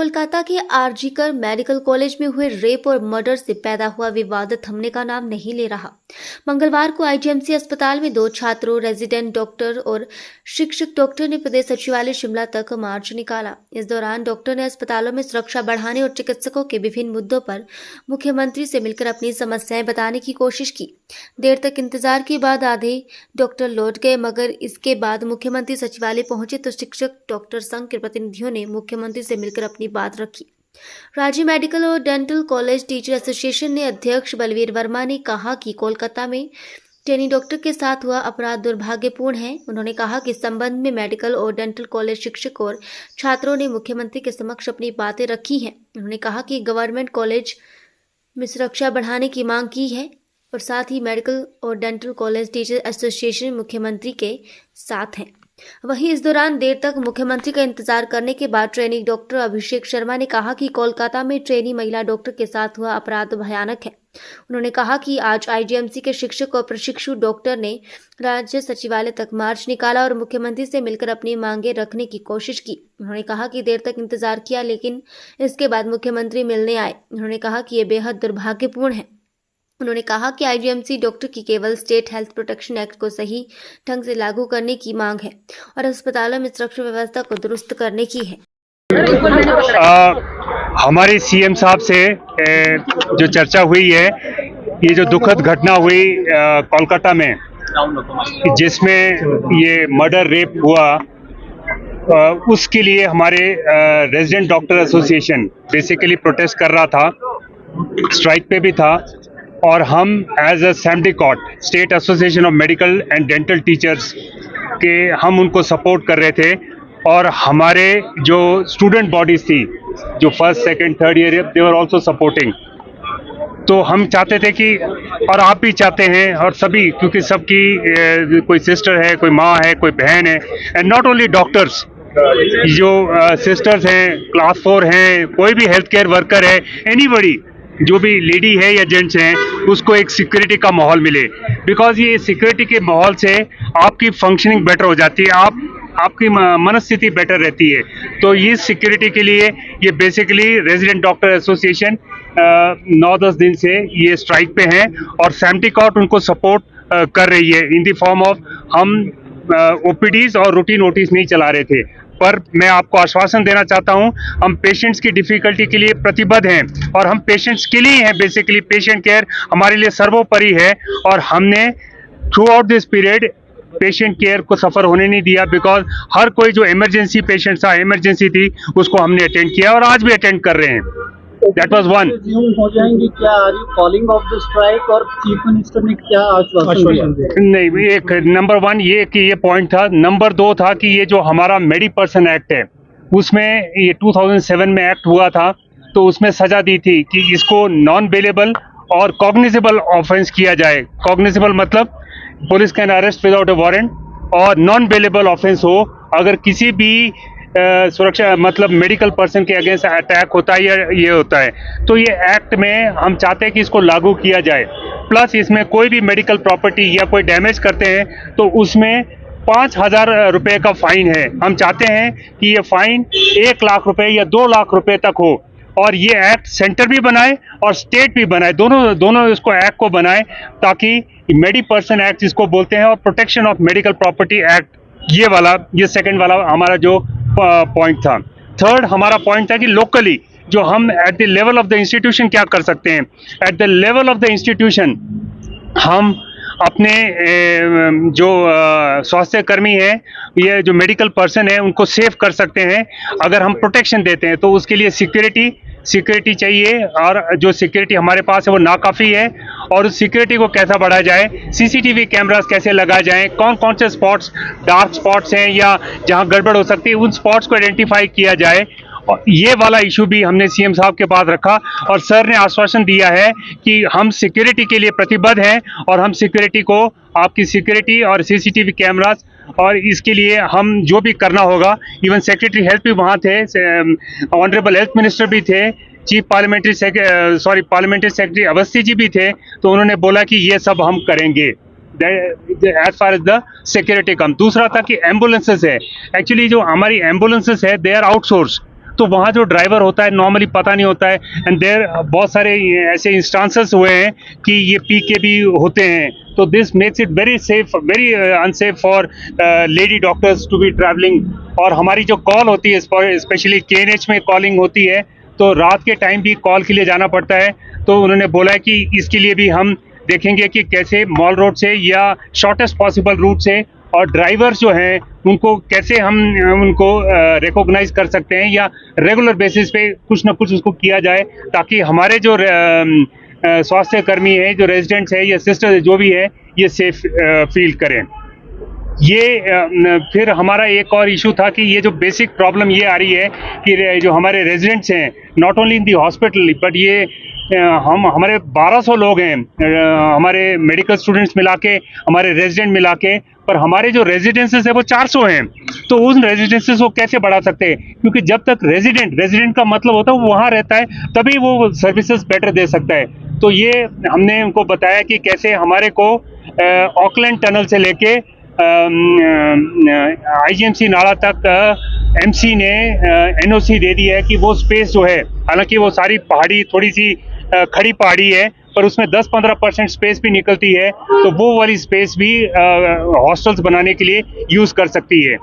कोलकाता के RG Kar medical college में हुए रेप और मर्डर से पैदा हुआ विवाद थमने का नाम नहीं ले रहा। मंगलवार को आईजीएमसी अस्पताल में 2 छात्रों, रेजिडेंट डॉक्टर और शिक्षक डॉक्टर ने प्रदेश सचिवालय शिमला तक मार्च निकाला। इस दौरान डॉक्टर ने अस्पतालों में सुरक्षा बढ़ाने और चिकित्सकों के विभिन्न मुद्दों पर मुख्यमंत्री से मिलकर अपनी समस्याएं बताने की कोशिश की। देर तक इंतजार के बाद आधे डॉक्टर लौट गए, मगर इसके बाद मुख्यमंत्री सचिवालय पहुंचे तो शिक्षक डॉक्टर संघ के प्रतिनिधियों ने मुख्यमंत्री से मिलकर अपनी बात रखी। राज्य मेडिकल और डेंटल कॉलेज टीचर एसोसिएशन ने अध्यक्ष बलवीर वर्मा ने कहा कि कोलकाता में ट्रेनी डॉक्टर के साथ हुआ अपराध दुर्भाग्यपूर्ण है। उन्होंने कहा कि इस संबंध में मेडिकल और डेंटल कॉलेज शिक्षक और छात्रों ने मुख्यमंत्री के समक्ष अपनी बातें रखी हैं। उन्होंने कहा कि गवर्नमेंट कॉलेज में सुरक्षा बढ़ाने की मांग की है और साथ ही मेडिकल और डेंटल कॉलेज टीचर एसोसिएशन मुख्यमंत्री के साथ हैं। वहीं इस दौरान देर तक मुख्यमंत्री का इंतजार करने के बाद ट्रेनी डॉक्टर अभिषेक शर्मा ने कहा कि कोलकाता में ट्रेनी महिला डॉक्टर के साथ हुआ अपराध भयानक है। उन्होंने कहा कि आज आईजीएमसी के शिक्षक और प्रशिक्षु डॉक्टर ने राज्य सचिवालय तक मार्च निकाला और मुख्यमंत्री से मिलकर अपनी मांगे रखने की कोशिश की। उन्होंने कहा कि देर तक इंतजार किया, लेकिन इसके बाद मुख्यमंत्री मिलने आए। उन्होंने कहा कि ये बेहद दुर्भाग्यपूर्ण है। उन्होंने कहा कि आईजीएमसी डॉक्टर की केवल स्टेट हेल्थ प्रोटेक्शन एक्ट को सही ढंग से लागू करने की मांग है और अस्पतालों में सुरक्षा व्यवस्था को दुरुस्त करने की है। हमारे सीएम साहब से जो चर्चा हुई है, ये जो दुखद घटना हुई कोलकाता में, जिसमें ये मर्डर रेप हुआ, उसके लिए हमारे resident doctor association basically protest कर रहा था, स्ट्राइक पे भी था। और हम एज अ सैम्डिकॉट state association of medical and dental teachers के हम उनको सपोर्ट कर रहे थे। और हमारे जो स्टूडेंट बॉडीज थी, जो first second third year, they were also supporting. तो हम चाहते थे कि, और आप भी चाहते हैं, और सभी, क्योंकि सबकी कोई सिस्टर है, कोई माँ है, कोई बहन है, एंड नॉट ओनली डॉक्टर्स, जो सिस्टर्स हैं, क्लास 4 हैं, कोई भी हेल्थ केयर वर्कर है, एनीबडी, जो भी लेडी है या जेंट्स हैं, उसको एक सिक्योरिटी का माहौल मिले। बिकॉज ये सिक्योरिटी के माहौल से आपकी फंक्शनिंग बेटर हो जाती है, आपकी मनस्थिति बेटर रहती है। तो ये सिक्योरिटी के लिए ये बेसिकली रेजिडेंट डॉक्टर एसोसिएशन 9-10 दिन से ये स्ट्राइक पे हैं और सैम्टिकॉट उनको सपोर्ट कर रही है इन द फॉर्म ऑफ हम ओपीडीज और रूटीन नोटिस नहीं चला रहे थे। पर मैं आपको आश्वासन देना चाहता हूं, हम पेशेंट्स की डिफिकल्टी के लिए प्रतिबद्ध हैं और हम पेशेंट्स के लिए हैं। बेसिकली पेशेंट केयर हमारे लिए सर्वोपरि है और हमने through out this period patient care को सफर होने नहीं दिया। बिकॉज हर कोई जो इमरजेंसी पेशेंट था, इमरजेंसी थी, उसको हमने अटेंड किया और आज भी अटेंड कर रहे हैं। That was one. हो जाएंगे क्या? Are you calling off the strike? और चीफ मिनिस्टर ने क्या आश्वासन दिया? नहीं, एक नंबर 1 ये कि ये पॉइंट था। नंबर 2 था कि ये जो हमारा मेडी पर्सन एक्ट है, उसमें ये 2007 में एक्ट हुआ था, तो उसमें सजा दी थी कि इसको नॉन बेलेबल और कॉग्निजेबल ऑफेंस किया जाए। कॉग्निजेबल मतलब police can arrest without A warrant, और नॉन बेलेबल ऑफेंस हो अगर किसी भी सुरक्षा मतलब मेडिकल पर्सन के अगेंस्ट अटैक होता है या ये होता है। तो ये एक्ट में हम चाहते हैं कि इसको लागू किया जाए। प्लस इसमें कोई भी मेडिकल प्रॉपर्टी या कोई डैमेज करते हैं तो उसमें 5,000 रुपये का फाइन है। हम चाहते हैं कि ये फाइन 1 लाख रुपए या 2 लाख रुपए तक हो, और ये एक्ट सेंटर भी बनाए और स्टेट भी बनाए, दोनों इसको एक्ट को बनाए, ताकि मेडी पर्सन एक्ट जिसको बोलते हैं और protection of medical property act, ये सेकंड वाला हमारा जो पॉइंट था। थर्ड हमारा पॉइंट था कि लोकली जो हम at the level of the institution क्या कर सकते हैं। At the level of the institution हम अपने जो स्वास्थ्य कर्मी हैं, ये जो मेडिकल पर्सन है, उनको सेव कर सकते हैं अगर हम प्रोटेक्शन देते हैं। तो उसके लिए सिक्योरिटी चाहिए, और जो सिक्योरिटी हमारे पास है वो नाकाफ़ी है। और उस सिक्योरिटी को कैसा बढ़ाया जाए, सीसीटीवी कैमरास कैसे लगाए जाएं, कौन कौन से स्पॉट्स डार्क स्पॉट्स हैं या जहां गड़बड़ हो सकती है, उन स्पॉट्स को आइडेंटिफाई किया जाए। और ये वाला इशू भी हमने सीएम साहब के पास रखा और सर ने आश्वासन दिया है कि हम सिक्योरिटी के लिए प्रतिबद्ध हैं और हम सिक्योरिटी को, आपकी सिक्योरिटी और सीसीटीवी कैमरास, और इसके लिए हम जो भी करना होगा। इवन सेक्रेटरी हेल्थ भी वहाँ थे, ऑनरेबल हेल्थ मिनिस्टर भी थे, chief parliamentary secretary Awasthi ji भी थे। तो उन्होंने बोला कि ये सब हम करेंगे as far as the security come. दूसरा था कि एम्बुलेंसेस है, एक्चुअली जो हमारी एम्बुलेंसेस है दे आर आउटसोर्स। तो वहाँ जो ड्राइवर होता है नॉर्मली पता नहीं होता है, एंड देयर बहुत सारे ऐसे इंस्टांसेस हुए हैं कि ये पी के भी होते हैं। तो this makes it very safe, very unsafe for lady doctors to be travelling. और हमारी जो कॉल होती है, स्पेशली KNH में कॉलिंग होती है, तो रात के टाइम भी कॉल के लिए जाना पड़ता है। तो उन्होंने बोला है कि इसके लिए भी हम देखेंगे कि कैसे मॉल रोड से या शॉर्टेस्ट पॉसिबल रूट से, और ड्राइवर्स जो हैं उनको कैसे हम उनको रिकॉग्नाइज कर सकते हैं या रेगुलर बेसिस पे कुछ ना कुछ उसको किया जाए, ताकि हमारे जो स्वास्थ्य कर्मी है, जो रेजिडेंट्स है या सिस्टर जो भी है, ये सेफ फील करें। ये फिर हमारा एक और इशू था कि ये जो बेसिक प्रॉब्लम ये आ रही है कि जो हमारे रेजिडेंट्स हैं, not only in the hospital but ये हमारे 1200 लोग हैं, हमारे मेडिकल स्टूडेंट्स मिला के, हमारे रेजिडेंट मिला के, पर हमारे जो रेजिडेंसेस है वो 400 हैं। तो उन रेजिडेंसेस को कैसे बढ़ा सकते हैं, क्योंकि जब तक रेजिडेंट का मतलब होता है वो वहाँ रहता है, तभी वो सर्विसेज बेटर दे सकता है। तो ये हमने उनको बताया कि कैसे हमारे को ऑकलैंड टनल से लेके IGMC नाला तक MC ने NOC दे दी है कि वो स्पेस जो है, हालांकि वो सारी पहाड़ी थोड़ी सी खड़ी पहाड़ी है, पर उसमें 10-15% स्पेस भी निकलती है, तो वो वाली स्पेस भी हॉस्टल्स बनाने के लिए यूज कर सकती है।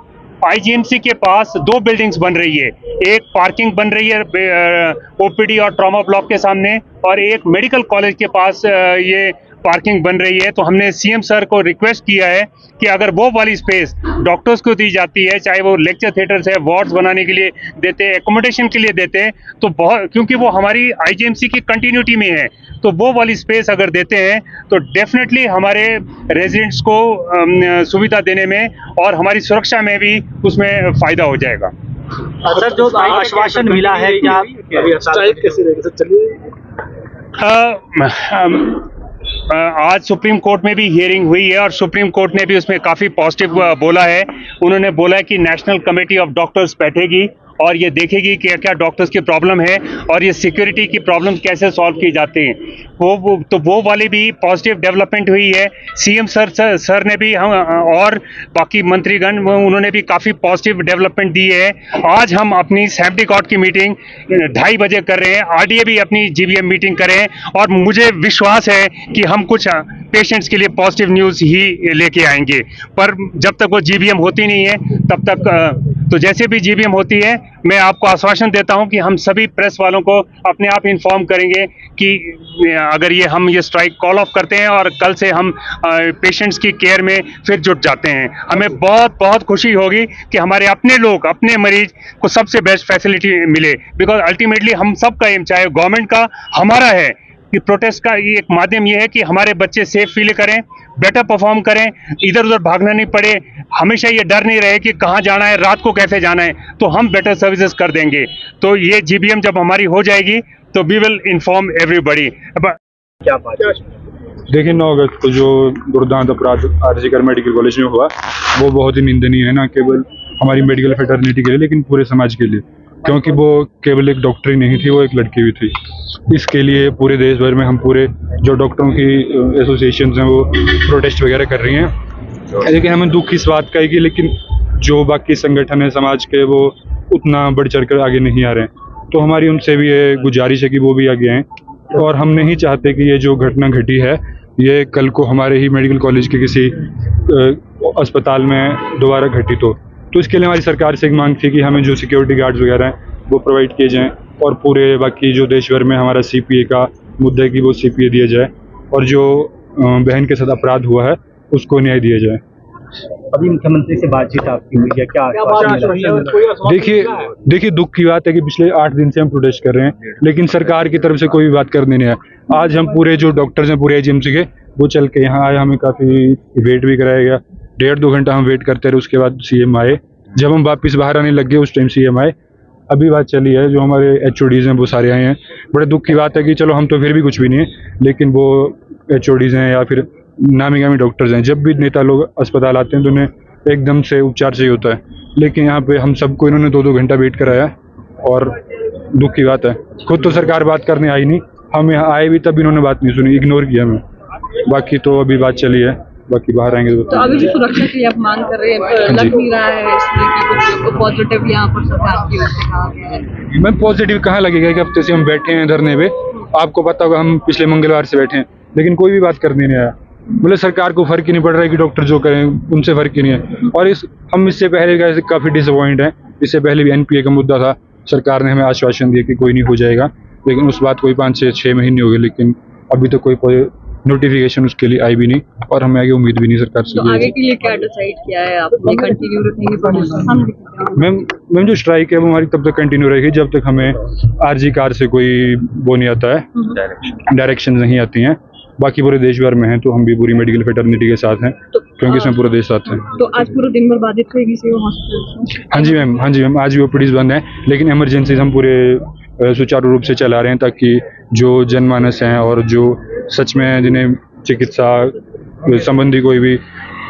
IGMC के पास 2 बिल्डिंग्स बन रही है, एक पार्किंग बन रही है OPD और ट्रॉमा ब्लॉक के सामने, और एक मेडिकल कॉलेज के पास ये पार्किंग बन रही है। तो हमने CM सर को रिक्वेस्ट किया है कि अगर वो वाली स्पेस डॉक्टर्स को दी जाती है, चाहे वो लेक्चर थिएटर्स है, वार्ड्स बनाने के लिए देते हैं, एकोमोडेशन के लिए देते हैं, तो बहुत, क्योंकि वो हमारी IGMC की कंटिन्यूटी में है, तो वो वाली स्पेस अगर देते हैं तो डेफिनेटली हमारे रेजिडेंट्स को सुविधा देने में और हमारी सुरक्षा में भी उसमें फायदा हो जाएगा। सर, जो आश्वासन मिला है, क्या कैसे रहेगा? चलिए, आज सुप्रीम कोर्ट में भी हियरिंग हुई है और सुप्रीम कोर्ट ने भी उसमें काफ़ी पॉजिटिव बोला है। उन्होंने बोला है कि नेशनल कमेटी ऑफ डॉक्टर्स बैठेगी और ये देखेगी कि क्या डॉक्टर्स की प्रॉब्लम है और ये सिक्योरिटी की प्रॉब्लम कैसे सॉल्व की जाती हैं। वो वाली भी पॉजिटिव डेवलपमेंट हुई है। CM सर ने भी हम और बाकी मंत्रीगण उन्होंने भी काफ़ी पॉजिटिव डेवलपमेंट दी है। आज हम अपनी सैम्पटी कॉर्ट की मीटिंग 2:30 बजे कर रहे हैं, RDA भी अपनी GBM मीटिंग कर रहे हैं, और मुझे विश्वास है कि हम कुछ पेशेंट्स के लिए पॉजिटिव न्यूज़ ही लेके आएंगे। पर जब तक वो GBM होती नहीं है तब तक तो जैसे भी GBM होती है, मैं आपको आश्वासन देता हूं कि हम सभी प्रेस वालों को अपने आप इन्फॉर्म करेंगे कि अगर हम ये स्ट्राइक कॉल ऑफ करते हैं और कल से हम पेशेंट्स की केयर में फिर जुट जाते हैं। हमें बहुत बहुत खुशी होगी कि हमारे अपने लोग, अपने मरीज को सबसे बेस्ट फैसिलिटी मिले, बिकॉज अल्टीमेटली हम सबका एम, चाहे गवर्नमेंट का, हमारा है कि प्रोटेस्ट का ये एक माध्यम ये है कि हमारे बच्चे सेफ फील करें, बेटर परफॉर्म करें, इधर उधर भागना नहीं पड़े, हमेशा ये डर नहीं रहे कि कहाँ जाना है, रात को कैसे जाना है, तो हम बेटर सर्विसेज कर देंगे। तो ये GBM जब हमारी हो जाएगी तो वी विल इन्फॉर्म एवरीबडी। क्या बात है? देखिए, 9 अगस्त को जो दुर्दांत अपराध RGकर मेडिकल कॉलेज में हुआ, वो बहुत ही निंदनीय है, ना केवल हमारी मेडिकल फेटर्निटी के लिए लेकिन पूरे समाज के लिए, क्योंकि वो केवल एक डॉक्टर ही नहीं थी, वो एक लड़की भी थी। इसके लिए पूरे देश भर में हम पूरे जो डॉक्टरों की एसोसिएशंस हैं वो प्रोटेस्ट वगैरह कर रही हैं। लेकिन हमें दुख इस बात का है कि लेकिन जो बाकी संगठन है समाज के, वो उतना बढ़ चढ़ कर आगे नहीं आ रहे हैं। तो हमारी उनसे भी ये गुजारिश है कि वो भी आगे आएँ, और हम नहीं चाहते कि ये जो घटना घटी है ये कल को हमारे ही मेडिकल कॉलेज के किसी अस्पताल में दोबारा घटित हो। तो इसके लिए हमारी सरकार से एक मांग थी कि हमें जो सिक्योरिटी गार्ड्स वगैरह हैं वो प्रोवाइड किए जाएं, और पूरे बाकी जो देश भर में हमारा CPA का मुद्दा है कि वो CPA दिया जाए, और जो बहन के साथ अपराध हुआ है उसको न्याय दिया जाए। अभी मुख्यमंत्री से बातचीत आपकी हुई है, क्या देखिए दुख की बात है कि पिछले 8 दिन से हम प्रोटेस्ट कर रहे हैं, लेकिन सरकार की तरफ से कोई भी बात करने नहीं आया। आज हम पूरे जो डॉक्टर्स हैं पूरे IGMC के, वो चल के यहाँ आए, हमें काफ़ी वेट भी कराया गया, 1.5-2 घंटा हम वेट करते रहे। उसके बाद CM आए, जब हम वापस बाहर आने लग गए उस टाइम CM आए। अभी बात चली है, जो हमारे HODs हैं वो सारे आए हैं। बड़े दुख की बात है कि चलो हम तो फिर भी कुछ भी नहीं है, लेकिन वो HODs हैं या फिर नामी गामी डॉक्टर्स हैं, जब भी नेता लोग अस्पताल आते हैं तो उन्हें एकदम से उपचार चाहिए होता है, लेकिन यहाँ पे हम सबको इन्होंने 2-2 घंटा वेट कराया, और दुख की बात है खुद तो सरकार बात करने आई नहीं, हम यहाँ आए भी तब इन्होंने बात नहीं सुनी, इग्नोर किया हमें। बाकी तो अभी बात चली है, बाकी बाहर आएंगे तो तो अभी जो सुरक्षा के लिए आप मांग कर रहे हैं लग नहीं रहा है इसमें कि कुछ पॉजिटिव यहाँ पर सरकार की ओर से कहा गया है? मैम पॉजिटिव कहाँ लगेगा? एक हफ्ते से हम बैठे हैं धरने पे, आपको पता होगा हम पिछले मंगलवार से बैठे हैं, लेकिन कोई भी बात करने नहीं आया। बोले सरकार को फर्क ही नहीं पड़ रहा है कि डॉक्टर जो करें उनसे फर्क ही नहीं है। और हम इससे पहले काफ़ी डिसअपॉइंट हैं। इससे पहले भी एनपीए का मुद्दा था, सरकार ने हमें आश्वासन दिया कि कोई नहीं हो जाएगा, लेकिन उस बात कोई 5-6 महीने हो गए, लेकिन अभी तक कोई नोटिफिकेशन उसके लिए आई भी नहीं और हमें आगे उम्मीद भी नहीं सरकार से। तो आगे के लिए क्या डिसाइड किया है आपने? कंटिन्यू रखेंगे? मैम जो स्ट्राइक है वो हमारी तब तक कंटिन्यू रहेगी जब तक हमें आरजी कार से कोई वो नहीं आता है, डायरेक्शन नहीं आती हैं। बाकी पूरे देश भर में हैं तो हम भी पूरी मेडिकल फेटर्निटी के साथ हैं, क्योंकि इसमें पूरा देश साथ है। तो आज पूरा दिन भर बाधित रहेगी सिविल हॉस्पिटल? हाँ जी मैम, आज भी ओपीडीज बंद हैं, लेकिन इमरजेंसी हम पूरे सुचारू रूप से चला रहे हैं ताकि जो जनमानस हैं और जो सच में जिन्हें चिकित्सा संबंधी कोई भी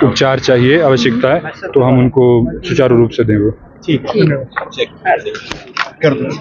उपचार चाहिए, आवश्यकता है, तो हम उनको सुचारू रूप से दें वो। ठीक है। कर दो।